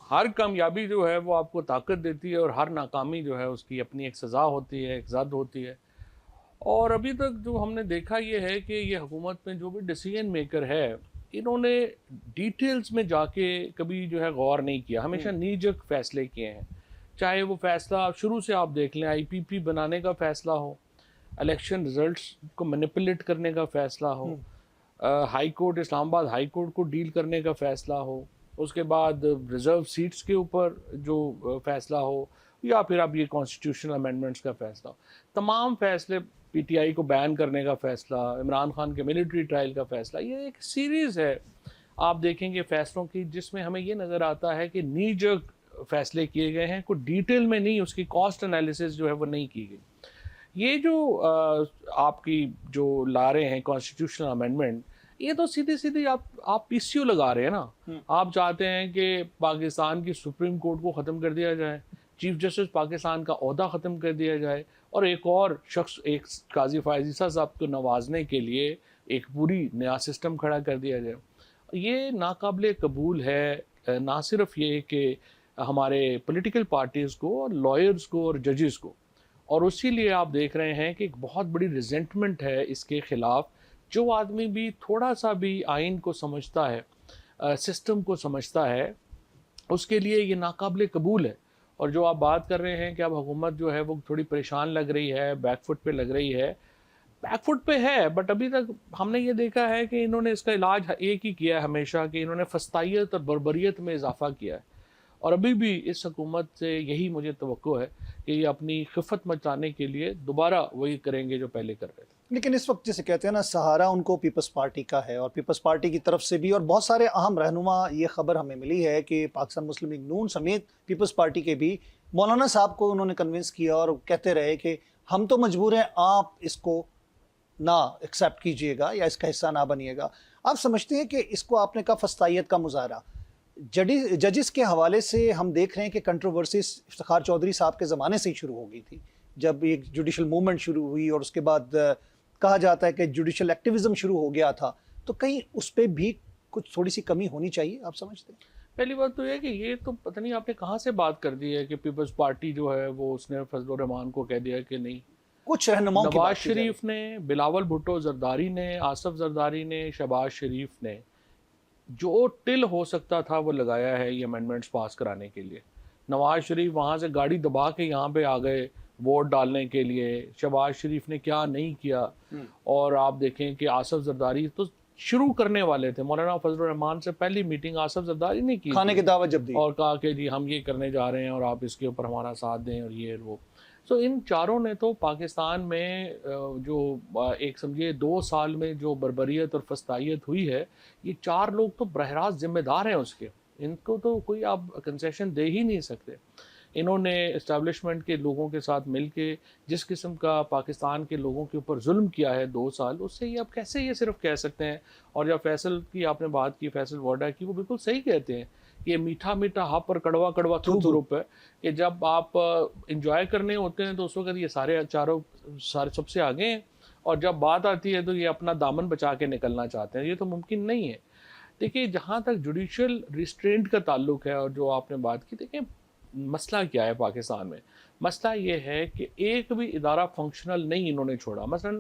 ہر کامیابی جو ہے وہ آپ کو طاقت دیتی ہے، اور ہر ناکامی جو ہے اس کی اپنی ایک سزا ہوتی ہے، ایک زد ہوتی ہے. اور ابھی تک جو ہم نے دیکھا یہ ہے کہ یہ حکومت میں جو بھی ڈیسیژن میکر ہے، انہوں نے ڈیٹیلز میں جا کے کبھی جو ہے غور نہیں کیا، ہمیشہ نیجک فیصلے کیے ہیں. چاہے وہ فیصلہ شروع سے آپ دیکھ لیں، آئی پی پی بنانے کا فیصلہ ہو، الیکشن رزلٹس کو مینیپولیٹ کرنے کا فیصلہ ہو، ہائی کورٹ اسلام آباد ہائی کورٹ کو ڈیل کرنے کا فیصلہ ہو، اس کے بعد ریزرو سیٹس کے اوپر جو فیصلہ ہو، یا پھر اب یہ کانسٹیٹیوشنل امینڈمنٹس کا فیصلہ ہو، تمام فیصلے، پی ٹی آئی کو بین کرنے کا فیصلہ، عمران خان کے ملٹری ٹرائل کا فیصلہ، یہ ایک سیریز ہے آپ دیکھیں گے فیصلوں کی، جس میں ہمیں یہ نظر آتا ہے کہ نیجک فیصلے کیے گئے ہیں، کوئی ڈیٹیل میں نہیں، اس کی کاسٹ انالیسس جو ہے وہ نہیں کی گئی. یہ جو آپ کی جو لا رہے ہیں کانسٹیٹیوشنل امینڈمنٹ، یہ تو سیدھی سیدھی آپ پی سی او لگا رہے ہیں نا. آپ چاہتے ہیں کہ پاکستان کی سپریم کورٹ کو ختم کر دیا جائے، چیف جسٹس پاکستان کا عہدہ ختم کر دیا جائے، اور ایک اور شخص، ایک قاضی فائز عیسیٰ صاحب کو نوازنے کے لیے ایک پوری نیا سسٹم کھڑا کر دیا جائے. یہ ناقابل قبول ہے. نہ صرف یہ کہ ہمارے پولیٹیکل پارٹیز کو، اور لائرز کو، اور ججز کو، اور اسی لیے آپ دیکھ رہے ہیں کہ ایک بہت بڑی ریزنٹمنٹ ہے اس کے خلاف. جو آدمی بھی تھوڑا سا بھی آئین کو سمجھتا ہے، سسٹم کو سمجھتا ہے، اس کے لیے یہ ناقابل قبول ہے. اور جو آپ بات کر رہے ہیں کہ اب حکومت جو ہے وہ تھوڑی پریشان لگ رہی ہے، بیک فٹ پہ لگ رہی ہے، بیک فٹ پہ ہے، بٹ ابھی تک ہم نے یہ دیکھا ہے کہ انہوں نے اس کا علاج ایک ہی کیا ہے ہمیشہ، کہ انہوں نے فسطائیت اور بربریت میں اضافہ کیا ہے. اور ابھی بھی اس حکومت سے یہی مجھے توقع ہے کہ یہ اپنی خفت مچانے کے لیے دوبارہ وہی کریں گے جو پہلے کر رہے تھے. لیکن اس وقت جسے کہتے ہیں نا، سہارا ان کو پیپلز پارٹی کا ہے، اور پیپلز پارٹی کی طرف سے بھی، اور بہت سارے اہم رہنما، یہ خبر ہمیں ملی ہے کہ پاکستان مسلم لیگ نون سمیت پیپلز پارٹی کے بھی مولانا صاحب کو انہوں نے کنونس کیا، اور کہتے رہے کہ ہم تو مجبور ہیں، آپ اس کو نہ ایکسیپٹ کیجئے گا یا اس کا حصہ نہ بنیے گا. آپ سمجھتے ہیں کہ اس کو آپ نے کہا فسطائیت کا مظاہرہ، ججز کے حوالے سے ہم دیکھ رہے ہیں کہ کنٹروورسیز افتخار چودھری صاحب کے زمانے سے ہی شروع ہو گئی تھی، جب ایک جوڈیشل موومنٹ شروع ہوئی، اور اس کے بعد کہا جاتا ہے کہ جوڈیشل ایکٹیویزم شروع ہو گیا تھا. تو کہیں اس پہ بھی کچھ تھوڑی سی کمی ہونی چاہیے، آپ سمجھتے ہیں؟ پہلی بات تو یہ کہ یہ تو پتہ نہیں آپ نے کہاں سے بات کر دی ہے کہ پیپلز پارٹی جو ہے وہ اس نے فضل الرحمان کو کہہ دیا کہ نہیں. کچھ رہنماؤں کی نواز بات کی جائے. شریف نے، بلاول بھٹو زرداری نے، آصف زرداری نے، شہباز شریف نے جو ٹل ہو سکتا تھا وہ لگایا ہے یہ امینڈمنٹس پاس کرانے کے لیے. نواز شریف وہاں سے گاڑی دبا کے یہاں پہ آ گئے ووٹ ڈالنے کے لیے. شہباز شریف نے کیا نہیں کیا. اور آپ دیکھیں کہ آصف زرداری تو شروع کرنے والے تھے، مولانا فضل الرحمان سے پہلی میٹنگ آصف زرداری نے کی کھانے کی دعوت جب دی، اور کہا کہ جی ہم یہ کرنے جا رہے ہیں اور آپ اس کے اوپر ہمارا ساتھ دیں، اور یہ وہ. سو ان چاروں نے تو پاکستان میں جو ایک سمجھے 2 سال میں جو بربریت اور فسطائیت ہوئی ہے، یہ 4 لوگ تو براہ راست ذمہ دار ہیں اس کے. ان کو تو کوئی آپ کنسیشن دے ہی نہیں سکتے. انہوں نے اسٹیبلشمنٹ کے لوگوں کے ساتھ مل کے جس قسم کا پاکستان کے لوگوں کے اوپر ظلم کیا ہے 2 سال، اس سے یہ اب کیسے یہ صرف کہہ سکتے ہیں. اور جب فیصل کی آپ نے بات کی، فیصل وارڈا کی، وہ بالکل صحیح کہتے ہیں. یہ میٹھا میٹھا ہپ اور کڑوا کڑوا تھو گروپ ہے کہ جب آپ انجوائے کرنے ہوتے ہیں تو اس وقت یہ سارے سب سے آگے ہیں، اور جب بات آتی ہے تو یہ اپنا دامن بچا کے نکلنا چاہتے ہیں. یہ تو ممکن نہیں ہے. دیکھیے جہاں تک جوڈیشل ریسٹرینٹ کا تعلق ہے، اور جو آپ نے بات کی، دیکھیں مسئلہ کیا ہے پاکستان میں. مسئلہ یہ ہے کہ ایک بھی ادارہ فنکشنل نہیں انہوں نے چھوڑا. مثلا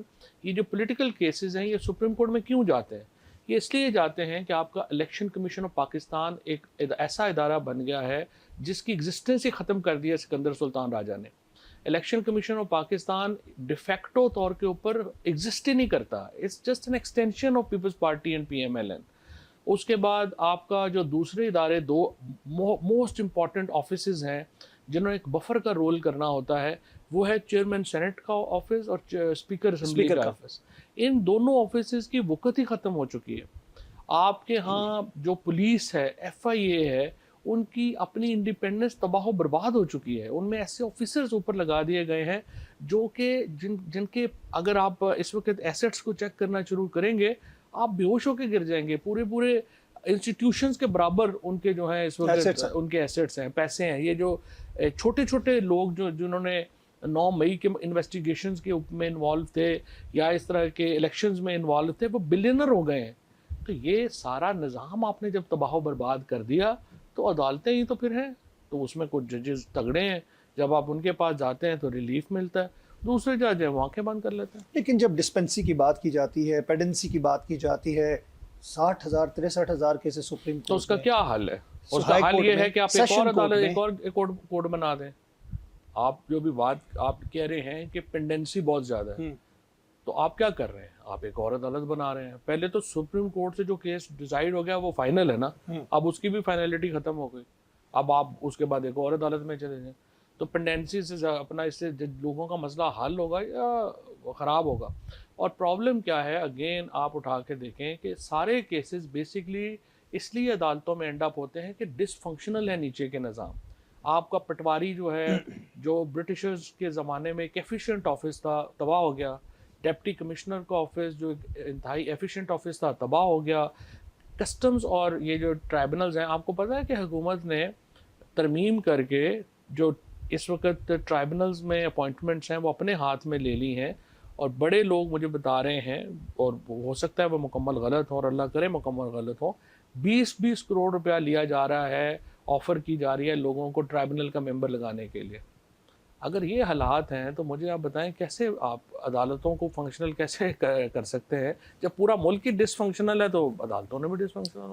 یہ جو پولیٹیکل کیسز ہیں، یہ سپریم کورٹ میں کیوں جاتے ہیں؟ یہ اس لیے جاتے ہیں کہ آپ کا الیکشن کمیشن آف پاکستان ایک ایسا ادارہ بن گیا ہے جس کی ایگزسٹنس ہی ختم کر دیا سکندر سلطان راجہ نے. Election commission of Pakistan de facto طور کے اوپر ایگزسٹ ہی نہیں کرتا. It's just an extension of peoples party and P M L N. اس کے بعد آپ کا جو دوسرے ادارے 2 موسٹ امپورٹنٹ آفیسز ہیں جنہوں نے ایک بفر کا رول کرنا ہوتا ہے، وہ ہے چیئرمین سینٹ کا آفس اور اسپیکر اسمبلی کا آفس. ان دونوں آفیسز کی وقت ہی ختم ہو چکی ہے. آپ کے ہاں جو پولیس ہے، ایف آئی اے ہے، ان کی اپنی انڈیپینڈنس تباہ و برباد ہو چکی ہے. ان میں ایسے آفیسرز اوپر لگا دیے گئے ہیں جو کہ جن کے اگر آپ اس وقت ایسٹس کو چیک کرنا شروع کریں گے آپ بے ہوش ہو کے گر جائیں گے. پورے انسٹیٹیوشنز کے برابر ان کے جو ہیں اس وقت ان کے ایسٹس ہیں، پیسے ہیں. یہ جو چھوٹے چھوٹے لوگ جنہوں نے 9 مئی کے انویسٹیگیشنز کے میں انوالو تھے یا اس طرح کے الیکشنز میں انوالو تھے، وہ بلینر ہو گئے ہیں. تو یہ سارا نظام آپ نے جب تباہ و برباد کر دیا تو عدالتیں ہی تو پھر ہیں، تو اس میں کچھ ججز تگڑے ہیں، جب آپ ان کے پاس جاتے ہیں تو ریلیف ملتا ہے، دوسرے جج ہیں وہ آنکھیں بند کر لیتے ہیں۔ لیکن جب ڈسپنسی کی بات کی جاتی ہے، پیڈنسی کی بات کی جاتی ہے، 60,000 63,000 کیسز سپریم تو اس کورٹ کا میں، کیا حل ہے؟ اس کا ہائی حل کورٹ یہ میں، ہے کہ آپ ایک اور سیشن کورٹ عدالت، میں۔ ایک اور کورٹ بنا دیں۔ آپ جو بھی بات آپ کہہ رہے ہیں کہ پینڈنسی بہت زیادہ ہے، تو آپ کیا کر رہے ہیں؟ آپ ایک اور عدالت بنا رہے ہیں۔ پہلے تو سپریم کورٹ سے جو کیس ڈیسائیڈ ہو گیا وہ فائنل ہے نا، اب اس کی بھی فائنلٹی ختم ہو گئی، اب آپ اس کے بعد ایک اور عدالت میں چلے جائیں، تو پینڈنسی سے اپنا اس سے لوگوں کا مسئلہ حل ہوگا یا خراب ہوگا؟ اور پرابلم کیا ہے، اگین آپ اٹھا کے دیکھیں کہ سارے کیسز بیسکلی اس لیے عدالتوں میں اینڈ اپ ہوتے ہیں کہ ڈس فنکشنل ہے نیچے کے نظام۔ آپ کا پٹواری جو ہے، جو برٹشرز کے زمانے میں ایک ایفیشینٹ آفس تھا، تباہ ہو گیا۔ ڈپٹی کمشنر کا آفس جو انتہائی ایفیشینٹ آفس تھا، تباہ ہو گیا۔ کسٹمز اور یہ جو ٹرائبونلز ہیں، آپ کو پتہ ہے کہ حکومت نے ترمیم کر کے جو اس وقت ٹرائبونلز میں اپوائنٹمنٹس ہیں وہ اپنے ہاتھ میں لے لی ہیں، اور بڑے لوگ مجھے بتا رہے ہیں، اور ہو سکتا ہے وہ مکمل غلط ہو اور اللہ کرے مکمل غلط ہو، 20 کروڑ روپیہ لیا جا رہا ہے، آفر کی جا رہی ہے لوگوں کو ٹرائبونل کا ممبر لگانے کے لیے۔ اگر یہ حالات ہیں تو مجھے آپ بتائیں کیسے آپ عدالتوں کو فنکشنل کیسے کر سکتے ہیں؟ جب پورا ملک ہی ڈس فنکشنل ہے تو عدالتوں نے بھی ڈس فنکشنل